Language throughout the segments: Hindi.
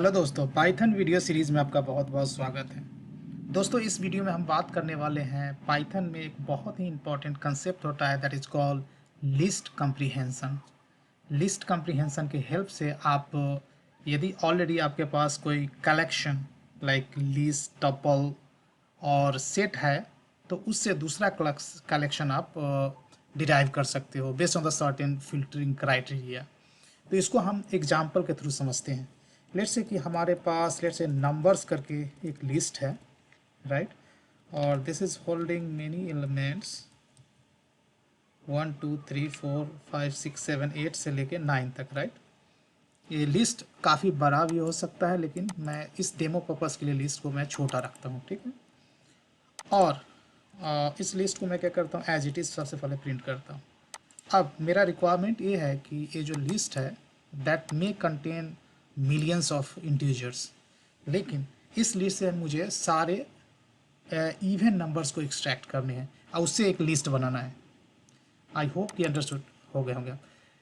हेलो दोस्तों, पाइथन वीडियो सीरीज़ में आपका बहुत बहुत स्वागत है। दोस्तों, इस वीडियो में हम बात करने वाले हैं पाइथन में एक बहुत ही इंपॉर्टेंट कंसेप्ट होता है that is called list comprehension. List comprehension के हेल्प से आप यदि ऑलरेडी आपके पास कोई कलेक्शन लाइक लिस्ट, टपल और सेट है तो उससे दूसरा कलेक्शन आप डिराइव कर सकते हो based on the certain filtering criteria. तो इसको हम एग्जाम्पल के थ्रू समझते हैं। लेट्स से कि हमारे पास लेट्स से नंबर्स करके एक लिस्ट है, राइट, और this is holding many elements 1 2 3 4 5 6 7 8 से लेके 9 तक, राइट। ये लिस्ट काफ़ी बड़ा भी हो सकता है, लेकिन मैं इस डेमो पर्पज़ के लिए लिस्ट को मैं छोटा रखता हूँ, ठीक है। और इस लिस्ट को मैं क्या करता हूँ, एज इट इज़ सबसे पहले प्रिंट करता हूँ। अब मेरा रिक्वायरमेंट ये है कि ये जो लिस्ट है that may contain millions of integers, लेकिन इस लिस्ट से मुझे सारे इवन नंबर्स को एक्सट्रैक्ट करने हैं और उससे एक लिस्ट बनाना है। आई होप कि अंडरस्टूड हो गया होगा।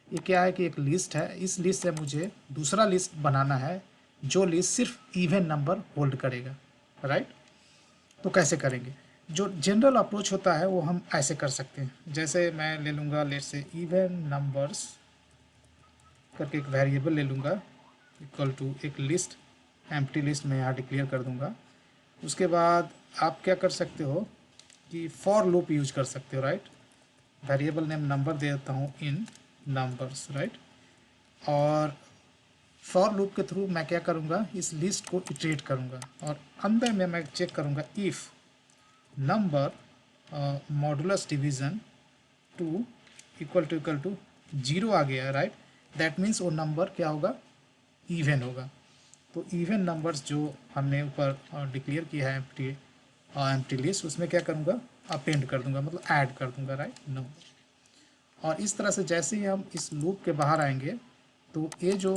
ये क्या है कि एक लिस्ट है, इस लिस्ट से मुझे दूसरा लिस्ट बनाना है जो लिस्ट सिर्फ इवन नंबर होल्ड करेगा, राइट। तो कैसे करेंगे? जो जनरल अप्रोच होता है वो हम ऐसे कर सकते हैं। जैसे मैं ले लूँगा लेट्स से इवन नंबर्स करके एक वेरिएबल ले लूँगा इक्वल टू एक लिस्ट, एम्प्टी लिस्ट मैं यहाँ डिक्लेयर कर दूँगा। उसके बाद आप क्या कर सकते हो कि फॉर लूप यूज कर सकते हो, राइट। वेरिएबल नेम नंबर दे देता हूँ इन नंबर्स, राइट। और फॉर लूप के थ्रू मैं क्या करूँगा, इस लिस्ट को इटरेट करूँगा और अंदर में मैं चेक करूँगा if number modulus division 2 equal to 0 आ गया, राइट। दैट मीन्स वो नंबर क्या होगा, इवन होगा। तो इवन नंबर्स जो हमने ऊपर डिक्लेयर किया है एम्प्टी लिस्ट, उसमें क्या करूँगा, अपेंड कर दूंगा, मतलब ऐड कर दूंगा, राइट, नंबर। और इस तरह से जैसे ही हम इस लूप के बाहर आएंगे तो ये जो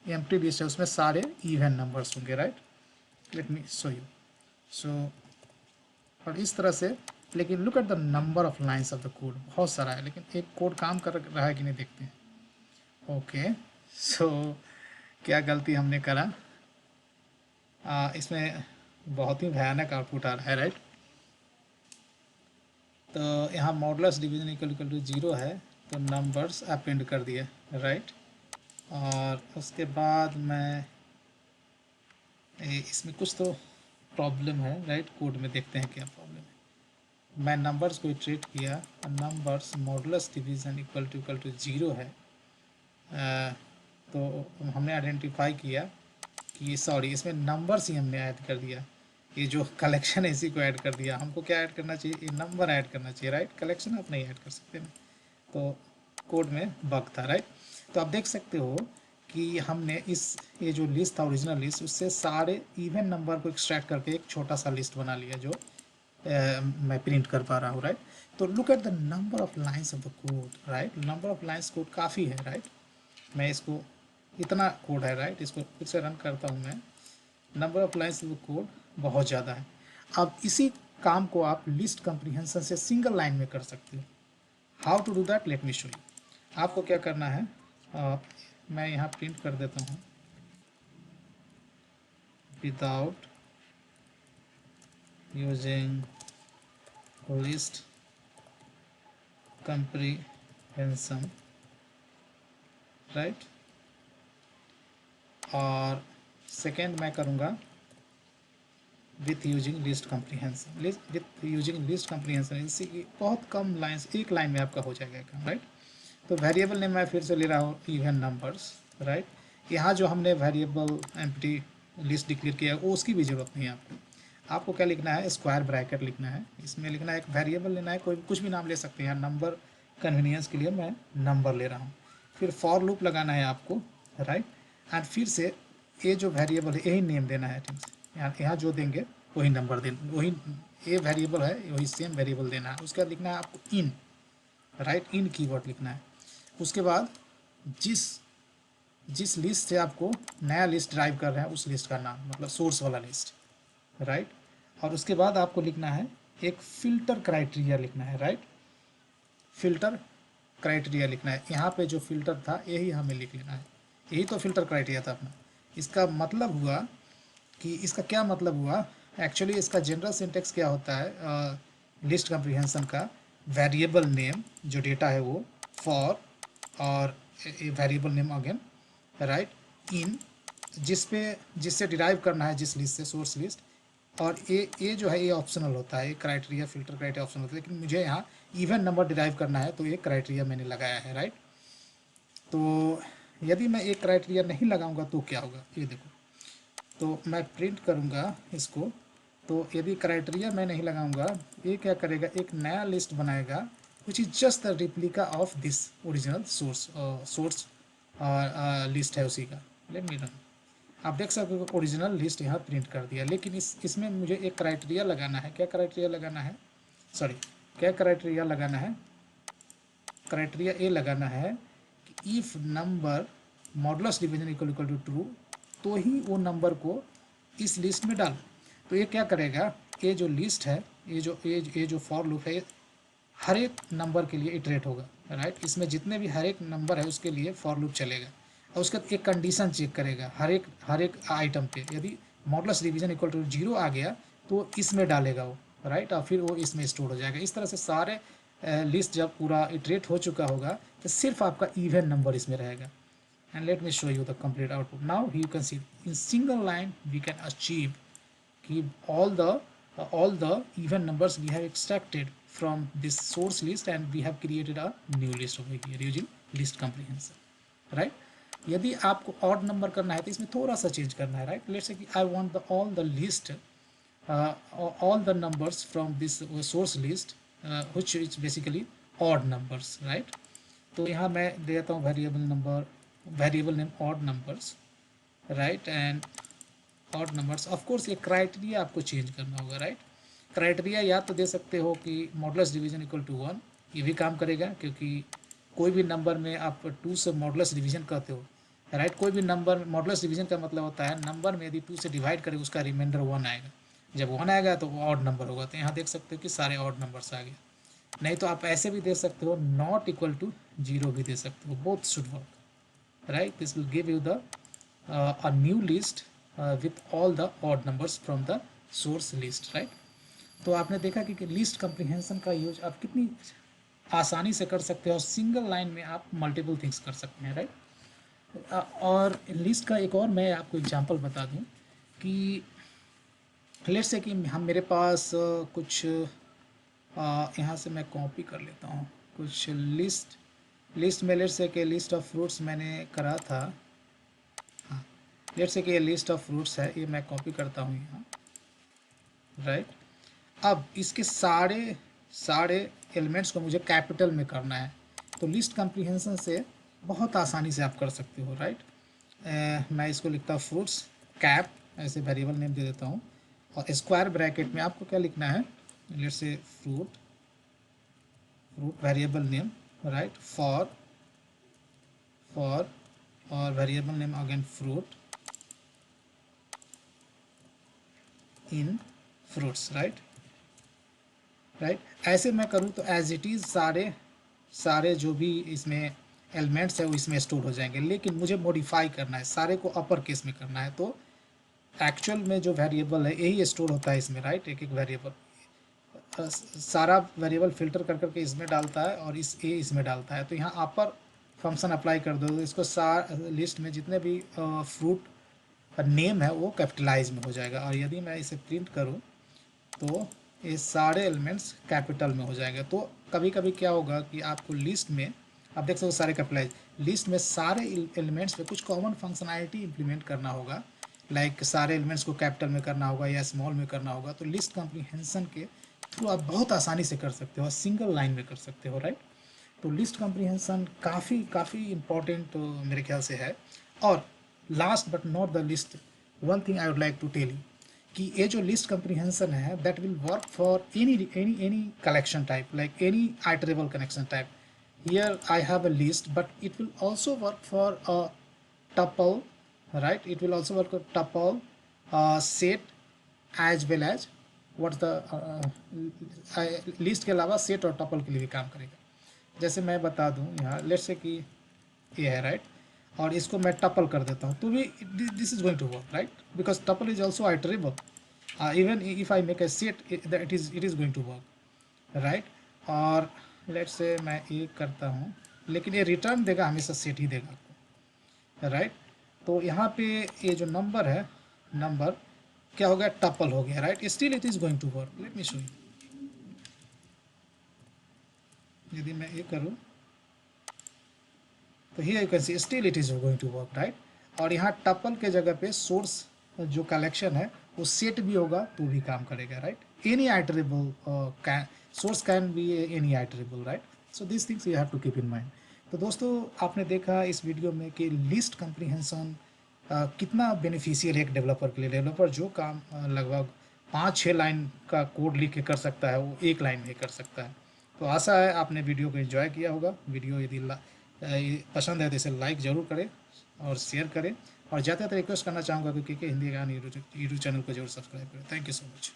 एम्प्टी लिस्ट है उसमें सारे इवन नंबर्स होंगे, right. Let me show you. So और इस तरह से, लेकिन look at the number of lines of the code, बहुत सारा है, लेकिन एक कोड काम कर रहा है कि नहीं देखते हैं। ओके, सो क्या गलती हमने करा, इसमें बहुत ही भयानक आउटपुट आ रहा है, राइट। तो यहाँ मॉडुलस डिवीजन इक्वल टू 0 है तो नंबर्स अपेंड कर दिए, राइट। और उसके बाद मैं इसमें कुछ तो प्रॉब्लम है, राइट। कोड में देखते हैं क्या प्रॉब्लम है। मैं नंबर्स को इटरेट किया और numbers modulus division equal to 0 है। तो हमने आइडेंटिफाई किया कि सॉरी, इसमें नंबर्स ही हमने ऐड कर दिया, ये जो कलेक्शन है इसी को ऐड कर दिया। हमको क्या ऐड करना चाहिए, ये नंबर ऐड करना चाहिए, राइट। कलेक्शन आप नहीं ऐड कर सकते ना, तो कोड में बग था, राइट। तो आप देख सकते हो कि हमने ये जो लिस्ट था ओरिजिनल लिस्ट, उससे सारे इवन नंबर को एक्सट्रैक्ट करके एक छोटा सा लिस्ट बना लिया जो मैं प्रिंट कर पा रहा हूँ, राइट। तो look at the number of lines of the code, right. Number of lines code काफ़ी है, राइट। मैं इसको, इतना कोड है, राइट, इसको फिर से रन करता हूँ मैं। Number of lines of code बहुत ज़्यादा है। अब इसी काम को आप लिस्ट कम्प्रीहेंशन से सिंगल लाइन में कर सकते हो। How to do that, let me show you. आपको क्या करना है, मैं यहाँ प्रिंट कर देता हूँ without using list comprehension, right. और सेकेंड मैं करूँगा with using list comprehension. With using list comprehension इसी की बहुत कम लाइन्स, एक लाइन में आपका हो जाएगा काम, राइट। तो वेरिएबल नेम मैं फिर से ले रहा हूँ इवन नंबर्स, राइट। यहाँ जो हमने वेरिएबल एम्प्टी लिस्ट डिक्लेयर किया है वो उसकी भी ज़रूरत नहीं है आपको। आपको क्या लिखना है, स्क्वायर ब्रैकेट लिखना है, इसमें लिखना है एक वेरिएबल लेना है, कोई कुछ भी नाम ले सकते हैं। यहाँ नंबर कन्वीनियंस के लिए मैं नंबर ले रहा हूँ। फिर फॉर लूप लगाना है आपको, राइट। एंड फिर से ये जो वेरिएबल है यही नेम देना है, ठीक है। यहाँ जो देंगे वही नंबर देना, वही ये वेरिएबल है वही सेम वेरिएबल देना है। उसका लिखना है आपको इन, राइट, इन कीवर्ड लिखना है। उसके बाद जिस लिस्ट से आपको नया लिस्ट ड्राइव कर रहे हैं उस लिस्ट का नाम, मतलब सोर्स वाला लिस्ट, राइट। और उसके बाद आपको लिखना है एक फ़िल्टर क्राइटेरिया लिखना है, राइट। फ़िल्टर क्राइटेरिया लिखना है। यहाँ पे जो फ़िल्टर था यही हमें लिख लेना है, यही तो फ़िल्टर क्राइटेरिया था अपना। इसका मतलब हुआ कि इसका क्या मतलब हुआ, एक्चुअली इसका जनरल सिंटेक्स क्या होता है लिस्ट कंप्रीहेंशन का, वेरिएबल नेम जो डेटा है वो, फॉर और वेरिएबल नेम अगेन, राइट, इन, जिससे डिराइव करना है जिस लिस्ट से, सोर्स लिस्ट। और ये जो है ये ऑप्शनल होता है, ये क्राइटेरिया फिल्टर क्राइटेरिया ऑप्शनल होता है, लेकिन मुझे यहाँ इवन नंबर डिराइव करना है तो ये क्राइटेरिया मैंने लगाया है, राइट। तो यदि मैं एक क्राइटेरिया नहीं लगाऊंगा तो क्या होगा, ये देखो, तो मैं प्रिंट करूंगा इसको, तो यदि क्राइटेरिया मैं नहीं लगाऊंगा, ये क्या करेगा, एक नया लिस्ट बनाएगा which is just the replica of this original source list है उसी का। लेट मी रन, आप देख सकते हो ओरिजिनल लिस्ट यहाँ प्रिंट कर दिया, लेकिन इसमें मुझे एक क्राइटेरिया लगाना है। क्या क्राइटेरिया लगाना है, सॉरी, क्या क्राइटेरिया लगाना है, क्राइटेरिया ये लगाना है कि if number modulus division equal to true, तो ही वो नंबर को इस लिस्ट में डाल। तो ये क्या करेगा, ये जो लिस्ट है, ये जो फॉर लूप है, हर एक नंबर के लिए इटरेट होगा, राइट। इसमें जितने भी हर एक नंबर है उसके लिए फॉर लूप चलेगा, और उसका एक कंडीशन चेक करेगा हर एक आइटम पे। यदि मॉडुलस डिवीजन इक्वल टू 0 आ गया तो इसमें डालेगा वो, राइट, और फिर वो इसमें स्टोर हो जाएगा। इस तरह से सारे लिस्ट जब पूरा इटरेट हो चुका होगा तो सिर्फ आपका इवन नंबर इसमें रहेगा। And let me show you the complete output. Now you can see in single line we can achieve keep all the even numbers we have extracted from this source list, and we have created a new list over here using list comprehension, right। यदि आपको odd number करना है तो इसमें थोड़ा सा चेंज करना है, right। let's say कि I want all the list all the numbers from this source list which is basically odd numbers, right। तो यहाँ मैं देता हूँ variable name odd numbers, right, and odd numbers. Of course ये क्राइटेरिया आपको चेंज करना होगा, राइट। क्राइटेरिया या तो दे सकते हो कि मॉडुलस डिवीजन इक्वल टू 1, ये भी काम करेगा, क्योंकि कोई भी नंबर में आप 2 से मॉडुलस डिवीजन करते हो, राइट। कोई भी नंबर, मॉडुलस डिवीजन का मतलब होता है नंबर में यदि 2 से डिवाइड करें उसका रिमाइंडर 1 आएगा, जब 1 आएगा तो वो ऑड नंबर होगा। तो यहाँ देख सकते हो कि सारे ऑड नंबर्स आ गए। नहीं तो आप ऐसे भी दे सकते हो, नॉट इक्वल टू 0 भी दे सकते हो, both should work, right। This will give you the a new list with all the odd numbers from the source list, right। तो आपने देखा कि लिस्ट कंप्रीहेंशन का यूज आप कितनी आसानी से कर सकते हो, और सिंगल लाइन में आप मल्टीपल थिंग्स कर सकते हैं, राइट। और लिस्ट का एक और मैं आपको एग्जांपल बता दूं कि लेट्स से कि हम मेरे पास कुछ यहाँ से मैं कॉपी कर लेता हूँ कुछ लिस्ट में, लेट्स से कि लिस्ट ऑफ फ्रूट्स मैंने करा था, हाँ, लेट्स से कि ये लिस्ट ऑफ फ्रूट्स है, ये मैं कॉपी करता हूँ यहाँ, राइट। अब इसके सारे एलिमेंट्स को मुझे कैपिटल में करना है, तो लिस्ट कंप्रीहेंशन से बहुत आसानी से आप कर सकते हो, राइट। मैं इसको लिखता हूँ फ्रूट्स कैप, ऐसे वेरिएबल नेम दे देता हूँ, और स्क्वायर ब्रैकेट में आपको क्या लिखना है, let's say fruit variable name, right, for और variable name again fruit in fruits, right. ऐसे मैं करूँ तो एज इट इज़ सारे जो भी इसमें एलिमेंट्स है वो इसमें स्टोर हो जाएंगे, लेकिन मुझे मॉडिफाई करना है, सारे को अपर केस में करना है। तो एक्चुअल में जो वेरिएबल है यही स्टोर होता है इसमें, राइट। एक वेरिएबल सारा वेरिएबल फिल्टर कर करके इसमें डालता है और इसमें डालता है। तो यहाँ अपर फंक्शन अप्लाई कर दो तो इसको लिस्ट में जितने भी फ्रूट नेम है वो कैपिटलाइज में हो जाएगा, और यदि मैं इसे प्रिंट करूँ तो ये सारे एलिमेंट्स कैपिटल में हो जाएगा। तो कभी कभी क्या होगा कि आपको लिस्ट में, आप देख सकते हो सारे कैपिटलाइज, लिस्ट में सारे एलिमेंट्स पे कुछ कॉमन फंक्शनैलिटी इंप्लीमेंट करना होगा, लाइक सारे एलिमेंट्स को कैपिटल में करना होगा या स्मॉल में करना होगा। तो लिस्ट कॉम्प्रीहेंशन के थ्रू आप बहुत आसानी से कर सकते हो, सिंगल लाइन में कर सकते हो, राइट। तो लिस्ट कॉम्प्रीहेंशन काफ़ी इम्पॉर्टेंट मेरे ख्याल से है। और last but not the list, one thing I would like to tell you कि ये जो लिस्ट कॉम्प्रीहेंशन है that will work for any collection type, like any iterable connection type. Here I have a list but it will also work for a tuple, right। it will also work with tuple, set as well as what's the list के अलावा सेट और टपल के लिए भी काम करेगा। जैसे मैं बता दूं यहाँ, लेट्स से कि ये है, राइट। और इसको मैं टपल कर देता हूँ तो भी this is going to work, right, because tuple is also iterable, even if I make a set that it is going to work, right. और लेट से मैं ये करता हूँ, लेकिन ये रिटर्न देगा हमेशा सेट ही देगा आपको, राइट। तो यहाँ पे ये जो नंबर है, नंबर क्या हो गया, टपल हो गया, right. Still it is going to work, let me show you. यदि मैं ये करूँ तो here you can see still it is going to work, right. और यहाँ टपल के जगह पे सोर्स जो कलेक्शन है वो सेट भी होगा तो भी काम करेगा, right. Any iterable can, source can be any iterable, right. So this things you have to keep in mind. तो दोस्तों आपने देखा इस वीडियो में कि लिस्ट कंप्रीहेंशन कितना बेनिफिशियल है एक डेवलपर के लिए। डेवलपर जो काम लगभग 5-6 लाइन का कोड लिख के कर सकता है वो 1 लाइन में कर सकता है। तो आशा है आपने वीडियो को एंजॉय किया होगा। वीडियो यदि पसंद है तो इसे लाइक ज़रूर करें और शेयर करें, और ज़्यादातर रिक्वेस्ट करना चाहूँगा कि के हिंदी ज्ञान यूट्यूब चैनल को जरूर सब्सक्राइब करें। Thank you so much.